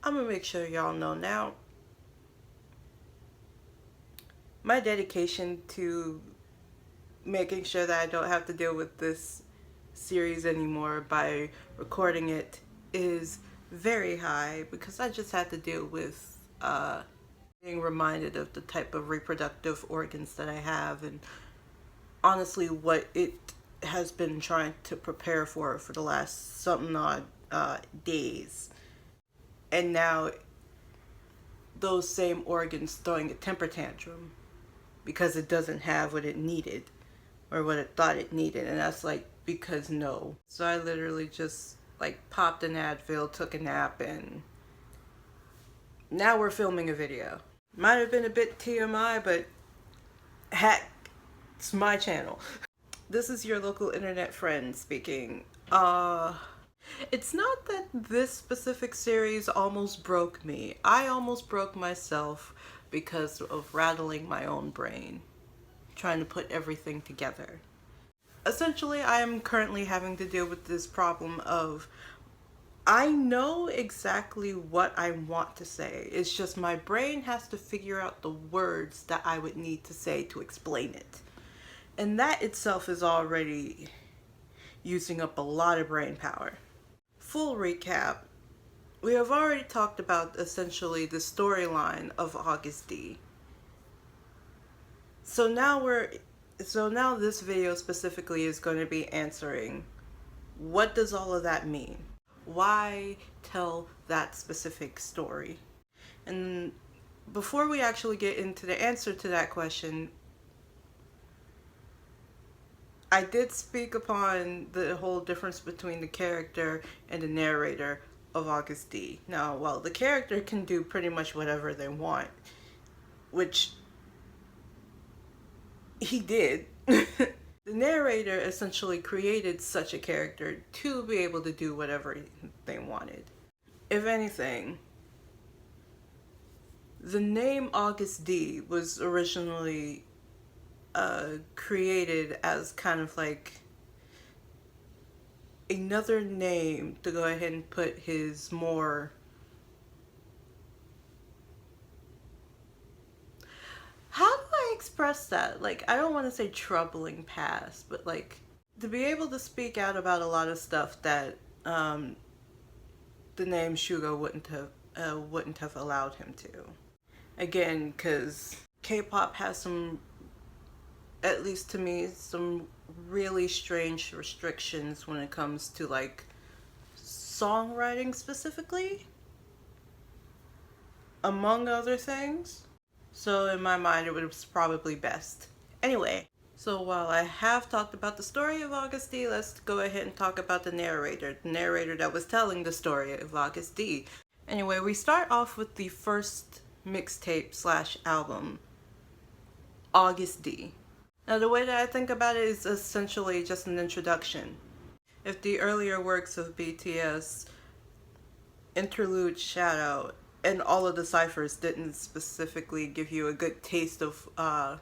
I'm gonna make sure y'all know now. My dedication to making sure that I don't have to deal with this series anymore by recording it is very high, because I just had to deal with being reminded of the type of reproductive organs that I have, and honestly what it has been trying to prepare for the last something odd days. And now those same organs throwing a temper tantrum because it doesn't have what it needed or what it thought it needed. And that's like, because no. So I literally just like popped an Advil, took a nap, and now we're filming a video. Might have been a bit TMI, but heck, it's my channel. This is your local internet friend speaking. It's not that this specific series almost broke me. I almost broke myself because of rattling my own brain, trying to put everything together. Essentially, I am currently having to deal with this problem of, I know exactly what I want to say. It's just my brain has to figure out the words that I would need to say to explain it. And that itself is already using up a lot of brain power. Full recap. We have already talked about essentially the storyline of Agust D. So now this video specifically is going to be answering, what does all of that mean? Why tell that specific story? And before we actually get into the answer to that question, I did speak upon the whole difference between the character and the narrator of Agust D. Now, while the character can do pretty much whatever they want, which he did, the narrator essentially created such a character to be able to do whatever they wanted. If anything, the name Agust D was originally created as kind of like another name to go ahead and put his more, how do I express that? Like, I don't want to say troubling past, but like to be able to speak out about a lot of stuff that the name Shugo wouldn't have allowed him to. Again, because K-pop has some, at least to me, some really strange restrictions when it comes to like songwriting specifically, among other things. So in my mind, it was probably best. Anyway, so while I have talked about the story of Agust D, let's go ahead and talk about the narrator that was telling the story of Agust D. Anyway, we start off with the first mixtape / album, Agust D. Now, the way that I think about it is essentially just an introduction. If the earlier works of BTS, Interlude, Shadow, and all of the ciphers didn't specifically give you a good taste of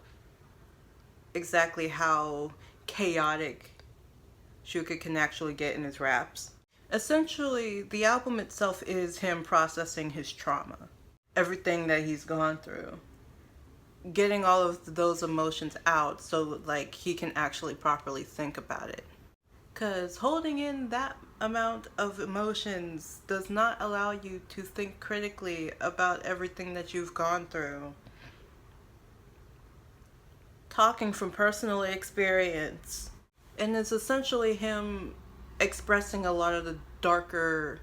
exactly how chaotic Shuka can actually get in his raps. Essentially, the album itself is him processing his trauma, everything that he's gone through, getting all of those emotions out so like he can actually properly think about it. Because holding in that amount of emotions does not allow you to think critically about everything that you've gone through. Talking from personal experience. And it's essentially him expressing a lot of the darker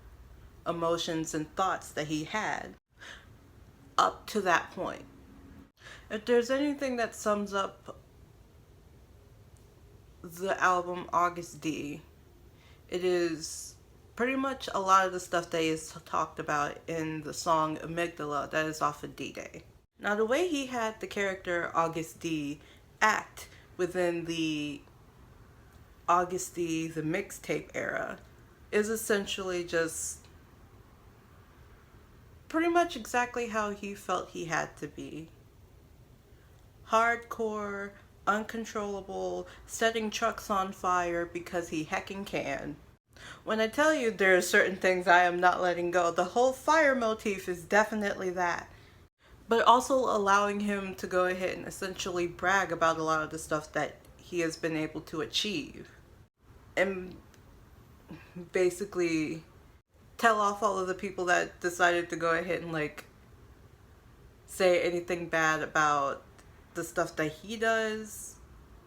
emotions and thoughts that he had up to that point. If there's anything that sums up the album Agust D, it is pretty much a lot of the stuff that is talked about in the song Amygdala that is off of D-Day. Now, the way he had the character Agust D act within the Agust D, the mixtape era, is essentially just pretty much exactly how he felt he had to be. Hardcore, uncontrollable, setting trucks on fire because he heckin' can. When I tell you there are certain things I am not letting go, the whole fire motif is definitely that. But also allowing him to go ahead and essentially brag about a lot of the stuff that he has been able to achieve. And basically tell off all of the people that decided to go ahead and like say anything bad about the stuff that he does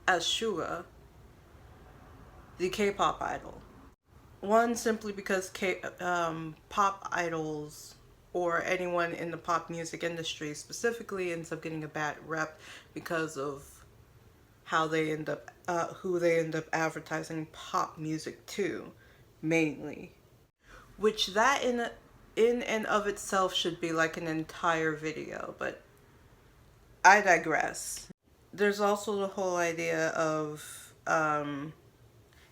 as Suga, the K-pop idol. One, simply because pop idols or anyone in the pop music industry specifically ends up getting a bad rep because of how they end up, who they end up advertising pop music to, mainly. Which that in and of itself should be like an entire video, but I digress. There's also the whole idea of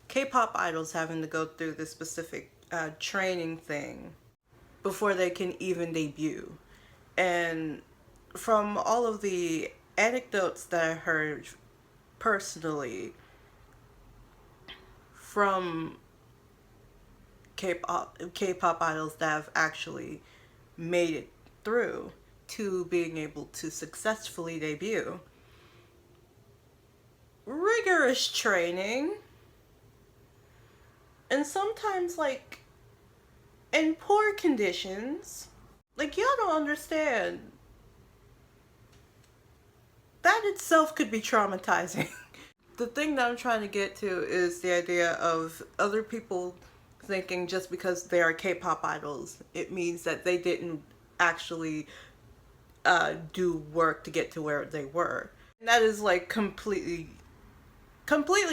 K-pop idols having to go through this specific training thing before they can even debut. And from all of the anecdotes that I heard personally from K-pop idols that have actually made it through to being able to successfully debut, rigorous training, and sometimes like in poor conditions. Like, y'all don't understand. That itself could be traumatizing. The thing that I'm trying to get to is the idea of other people thinking just because they are K-pop idols, it means that they didn't actually do work to get to where they were. And that is like completely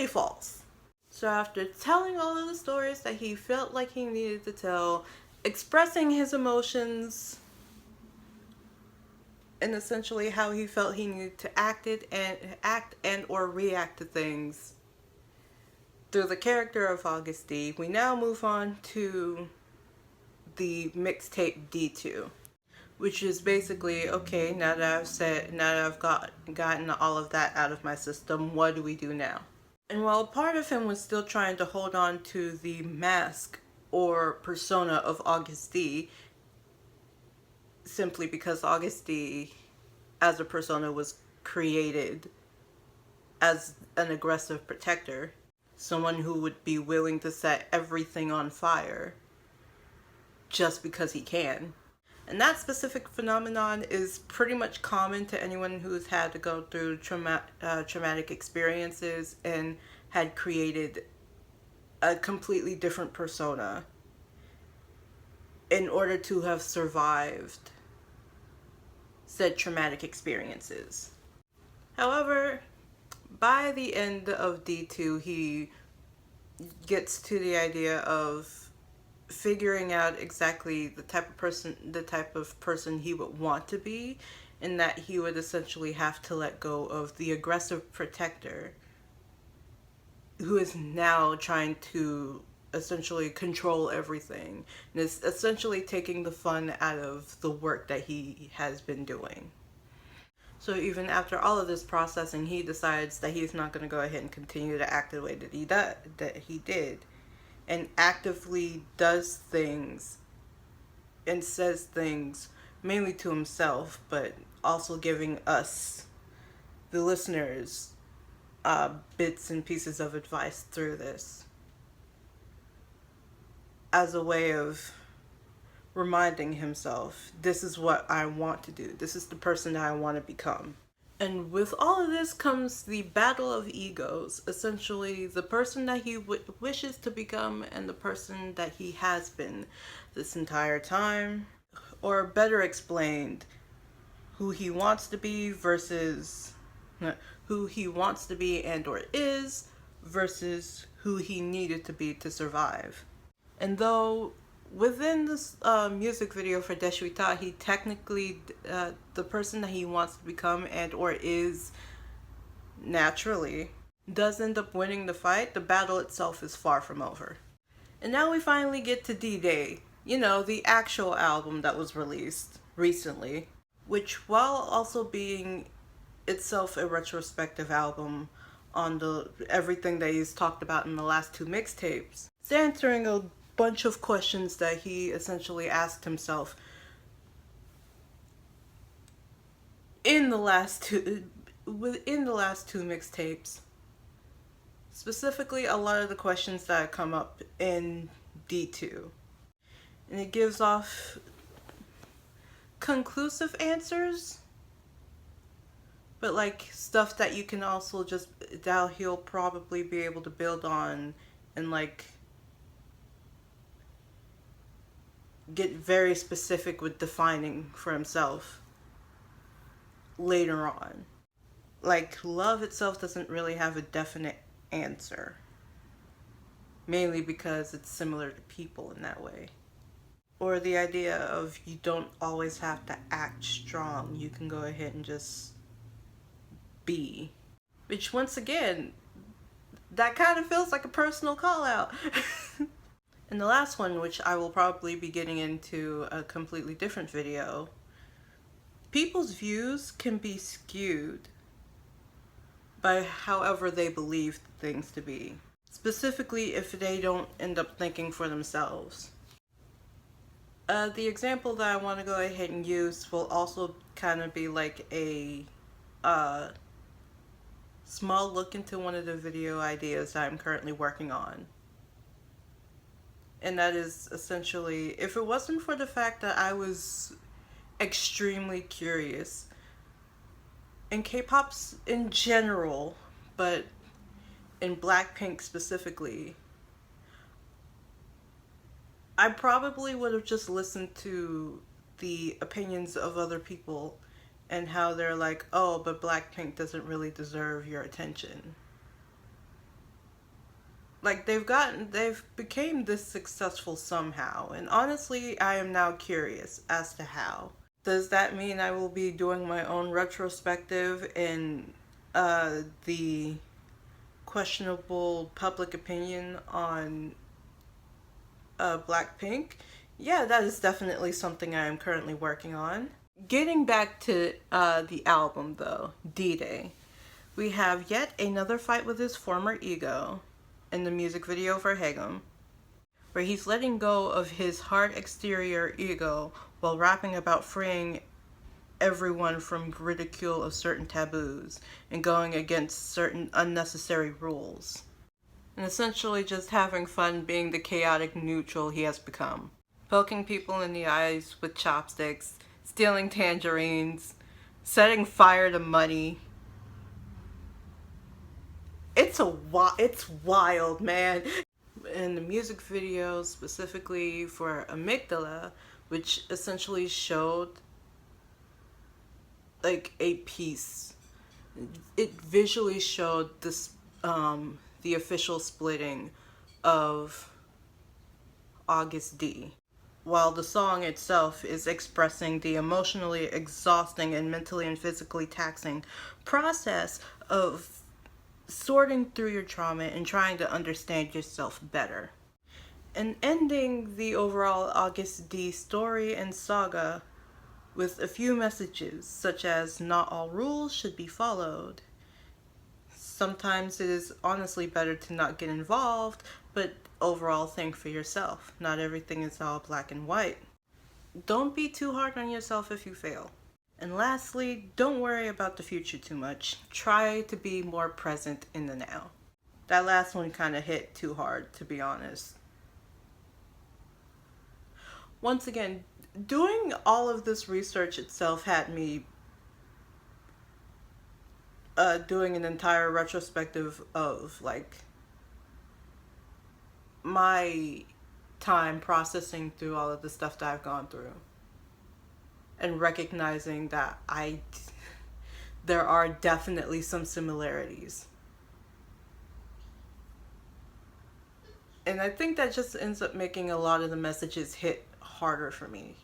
false. So after telling all of the stories that he felt like he needed to tell, expressing his emotions, and essentially how he felt he needed to act and or react to things through the character of Agust D, we now move on to the mixtape D2, which is basically, okay, now that I've gotten all of that out of my system, what do we do now? And while part of him was still trying to hold on to the mask or persona of Agust D, simply because Agust D as a persona was created as an aggressive protector, someone who would be willing to set everything on fire just because he can. And that specific phenomenon is pretty much common to anyone who's had to go through traumatic experiences and had created a completely different persona in order to have survived said traumatic experiences. However, by the end of D2, he gets to the idea of figuring out exactly the type of person he would want to be, and that he would essentially have to let go of the aggressive protector who is now trying to essentially control everything and is essentially taking the fun out of the work that he has been doing. So even after all of this processing, he decides that he's not going to go ahead and continue to act the way that he did, and actively does things and says things mainly to himself, but also giving us, the listeners, bits and pieces of advice through this as a way of reminding himself, this is what I want to do. This is the person that I want to become. And with all of this comes the battle of egos, essentially the person that he wishes to become and the person that he has been this entire time. Or better explained, who he wants to be versus who he wants to be and or is versus who he needed to be to survive. And though within this music video for Deshuita, he technically, the person that he wants to become and or is naturally, does end up winning the fight, the battle itself is far from over. And now we finally get to D-Day, you know, the actual album that was released recently, which while also being itself a retrospective album, on everything that he's talked about in the last two mixtapes. It's answering a bunch of questions that he essentially asked himself in the last two mixtapes. Specifically, a lot of the questions that come up in D2. And it gives off conclusive answers, but like stuff that you can also just, that he'll probably be able to build on and like get very specific with defining for himself later on. Like, love itself doesn't really have a definite answer, mainly because it's similar to people in that way. Or the idea of you don't always have to act strong, you can go ahead and just be. Which, once again, that kind of feels like a personal call out. And the last one, which I will probably be getting into a completely different video, people's views can be skewed by however they believe things to be. Specifically if they don't end up thinking for themselves. The example that I want to go ahead and use will also kind of be like a small look into one of the video ideas that I'm currently working on. And that is essentially, if it wasn't for the fact that I was extremely curious in K-pops in general, but in Blackpink specifically, I probably would have just listened to the opinions of other people and how they're like, oh, but Blackpink doesn't really deserve your attention. Like, they've became this successful somehow, and honestly, I am now curious as to how. Does that mean I will be doing my own retrospective in the questionable public opinion on Blackpink? Yeah, that is definitely something I am currently working on. Getting back to the album though, D-Day, we have yet another fight with his former ego in the music video for Hagum, where he's letting go of his hard exterior ego while rapping about freeing everyone from ridicule of certain taboos and going against certain unnecessary rules. And essentially just having fun being the chaotic neutral he has become. Poking people in the eyes with chopsticks, stealing tangerines, setting fire to money. It's wild, man. In the music video, specifically for Amygdala, which essentially showed like a piece. It visually showed this, the official splitting of Agust D, while the song itself is expressing the emotionally exhausting and mentally and physically taxing process of sorting through your trauma and trying to understand yourself better. And ending the overall Agust D story and saga with a few messages, such as not all rules should be followed. Sometimes it is honestly better to not get involved, but overall think for yourself. Not everything is all black and white. Don't be too hard on yourself if you fail. And lastly, don't worry about the future too much. Try to be more present in the now. That last one kind of hit too hard, to be honest. Once again, doing all of this research itself had me doing an entire retrospective of like my time processing through all of the stuff that I've gone through and recognizing that there are definitely some similarities. And I think that just ends up making a lot of the messages hit harder for me,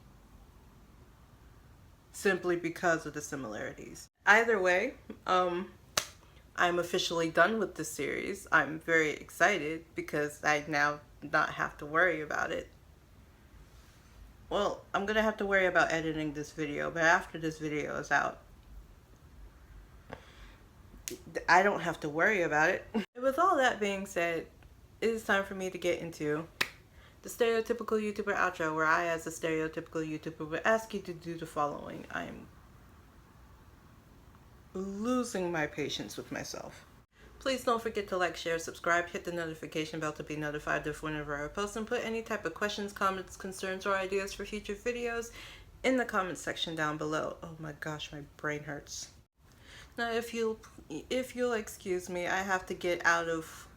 simply because of the similarities. Either way, I'm officially done with this series. I'm very excited because I now not have to worry about it. Well, I'm gonna have to worry about editing this video, but after this video is out, I don't have to worry about it. And with all that being said, it is time for me to get into the stereotypical YouTuber outro, where I, as a stereotypical YouTuber, would ask you to do the following. I'm losing my patience with myself. Please don't forget to like, share, subscribe, hit the notification bell to be notified of whenever I post, and put any type of questions, comments, concerns, or ideas for future videos in the comments section down below. Oh my gosh, my brain hurts. Now if you'll excuse me, I have to get out of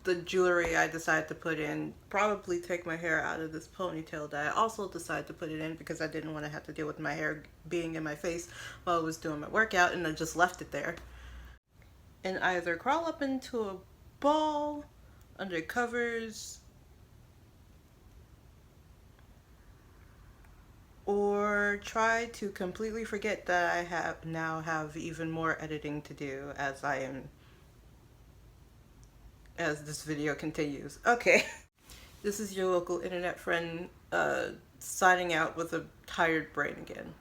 the jewelry I decided to put in, probably take my hair out of this ponytail that I also decided to put it in because I didn't want to have to deal with my hair being in my face while I was doing my workout, and I just left it there. And either crawl up into a ball under covers, or try to completely forget that I now have even more editing to do as this video continues. Okay. This is your local internet friend signing out with a tired brain again.